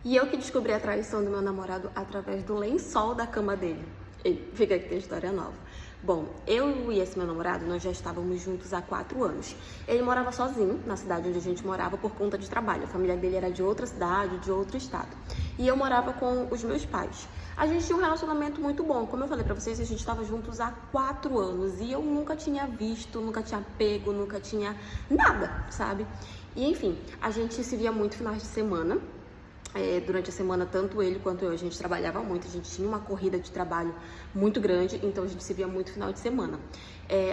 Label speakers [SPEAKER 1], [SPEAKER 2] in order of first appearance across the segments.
[SPEAKER 1] E eu que descobri a traição do meu namorado através do lençol da cama dele. E fica aqui tem história nova. Bom, eu e esse meu namorado, nós já estávamos juntos há 4 anos. Ele morava sozinho na cidade onde a gente morava por conta de trabalho. A família dele era de outra cidade, de outro estado. E eu morava com os meus pais. A gente tinha um relacionamento muito bom. Como eu falei pra vocês, a gente estava juntos há 4 anos. E eu nunca tinha visto, nunca tinha pego, nunca tinha nada, sabe? E enfim, a gente se via muito finais de semana. Durante a semana, tanto ele quanto eu, a gente trabalhava muito, a gente tinha uma corrida de trabalho muito grande, então a gente se via muito final de semana.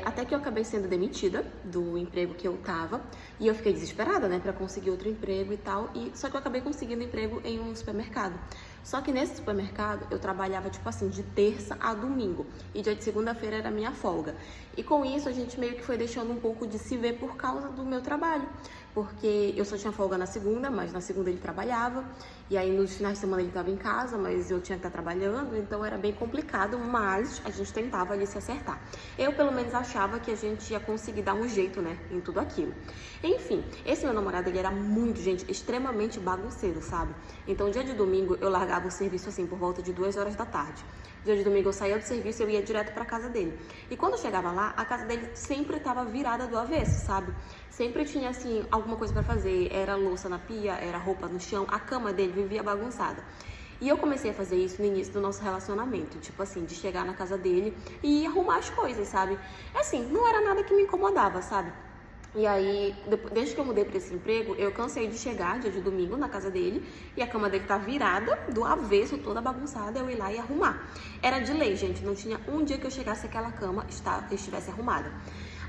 [SPEAKER 1] Até que eu acabei sendo demitida do emprego que eu tava, e eu fiquei desesperada, né, pra conseguir outro emprego e tal, só que eu acabei conseguindo emprego em um supermercado. Só que nesse supermercado eu trabalhava, tipo assim, de terça a domingo, e dia de segunda-feira era minha folga. E com isso a gente meio que foi deixando um pouco de se ver por causa do meu trabalho, porque eu só tinha folga na segunda, mas na segunda ele trabalhava, e aí nos finais de semana ele estava em casa, mas eu tinha que estar trabalhando, então era bem complicado, mas a gente tentava ali se acertar. Eu pelo menos achava que a gente ia conseguir dar um jeito, né, em tudo aquilo. Enfim, esse meu namorado, ele era muito, gente, extremamente bagunceiro, sabe? Então dia de domingo eu largava o serviço assim por volta de 2 horas da tarde. Dia de domingo eu saía do serviço e eu ia direto pra casa dele. E quando eu chegava lá, a casa dele sempre estava virada do avesso, sabe? Sempre tinha, assim, alguma coisa pra fazer. Era louça na pia, era roupa no chão, a cama dele vivia bagunçada. E eu comecei a fazer isso no início do nosso relacionamento. Tipo assim, de chegar na casa dele e arrumar as coisas, sabe? Assim, não era nada que me incomodava, sabe? E aí, desde que eu mudei para esse emprego, eu cansei de chegar dia de domingo na casa dele e a cama dele tá virada do avesso, toda bagunçada, eu ir lá e arrumar. Era de lei, gente, não tinha um dia que eu chegasse aquela cama estivesse arrumada.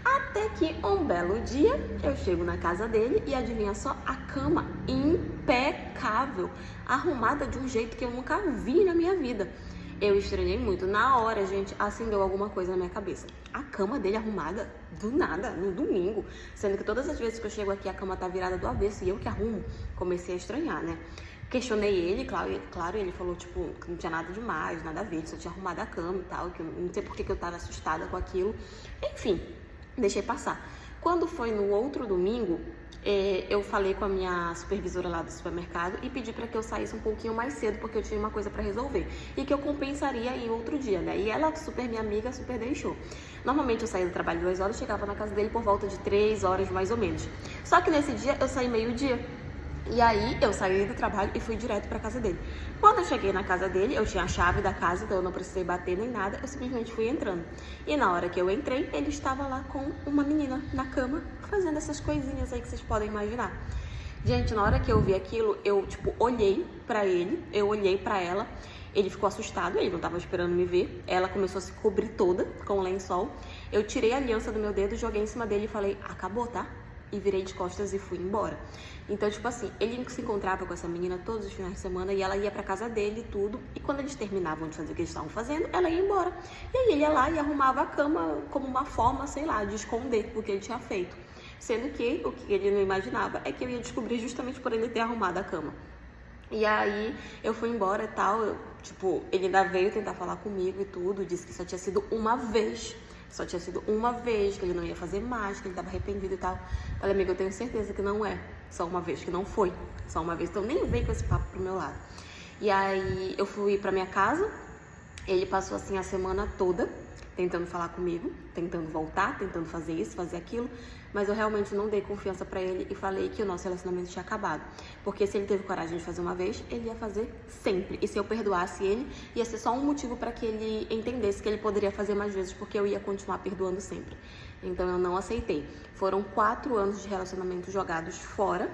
[SPEAKER 1] Até que um belo dia eu chego na casa dele e adivinha só, a cama impecável, arrumada de um jeito que eu nunca vi na minha vida. Eu estranhei muito. Na hora, gente, acendeu alguma coisa na minha cabeça. A cama dele arrumada do nada, no domingo. Sendo que todas as vezes que eu chego aqui, a cama tá virada do avesso e eu que arrumo. Comecei a estranhar, né? Questionei ele, claro, ele falou, tipo, que não tinha nada demais, nada a ver, que só tinha arrumado a cama e tal, que eu não sei por que eu tava assustada com aquilo. Enfim, deixei passar. Quando foi no outro domingo, eu falei com a minha supervisora lá do supermercado e pedi para que eu saísse um pouquinho mais cedo, porque eu tinha uma coisa para resolver e que eu compensaria em outro dia, né? E ela, super minha amiga, super deixou. Normalmente eu saía do trabalho 2 horas e chegava na casa dele por volta de 3 horas mais ou menos. Só que nesse dia eu saí meio-dia. E aí eu saí do trabalho e fui direto pra casa dele. Quando eu cheguei na casa dele, eu tinha a chave da casa, então eu não precisei bater nem nada, eu simplesmente fui entrando. E na hora que eu entrei, ele estava lá com uma menina na cama, fazendo essas coisinhas aí que vocês podem imaginar. Gente, na hora que eu vi aquilo, eu, tipo, olhei pra ele, eu olhei pra ela, ele ficou assustado, ele não tava esperando me ver. Ela começou a se cobrir toda com o lençol. Eu tirei a aliança do meu dedo, joguei em cima dele e falei, acabou, tá? E virei de costas e fui embora. Então, tipo assim, ele se encontrava com essa menina todos os finais de semana e ela ia pra casa dele e tudo. E quando eles terminavam de fazer o que eles estavam fazendo, ela ia embora. E aí ele ia lá e arrumava a cama como uma forma, sei lá, de esconder o que ele tinha feito. Sendo que o que ele não imaginava é que eu ia descobrir justamente por ele ter arrumado a cama. E aí eu fui embora e tal, tipo, ele ainda veio tentar falar comigo e tudo, disse que só tinha sido uma vez. Só tinha sido uma vez, que ele não ia fazer mais, que ele tava arrependido e tal. Falei, amiga, eu tenho certeza que não é. Só uma vez, que não foi. Só uma vez, então nem vem com esse papo pro meu lado. E aí eu fui pra minha casa, ele passou assim a semana toda tentando falar comigo, tentando voltar, tentando fazer isso, fazer aquilo, mas eu realmente não dei confiança pra ele e falei que o nosso relacionamento tinha acabado. Porque se ele teve coragem de fazer uma vez, ele ia fazer sempre. E se eu perdoasse ele, ia ser só um motivo pra que ele entendesse que ele poderia fazer mais vezes, porque eu ia continuar perdoando sempre. Então eu não aceitei. Foram 4 anos de relacionamento jogados fora,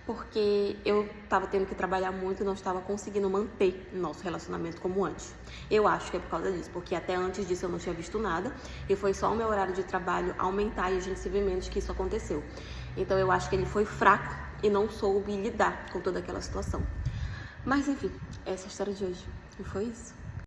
[SPEAKER 1] porque eu tava tendo que trabalhar muito e não estava conseguindo manter o nosso relacionamento como antes. Eu acho que é por causa disso, porque até antes disso eu não tinha visto nada e foi só o meu horário de trabalho aumentar e a gente se ver menos que isso aconteceu. Então eu acho que ele foi fraco e não soube lidar com toda aquela situação. Mas enfim, essa é a história de hoje. E foi isso.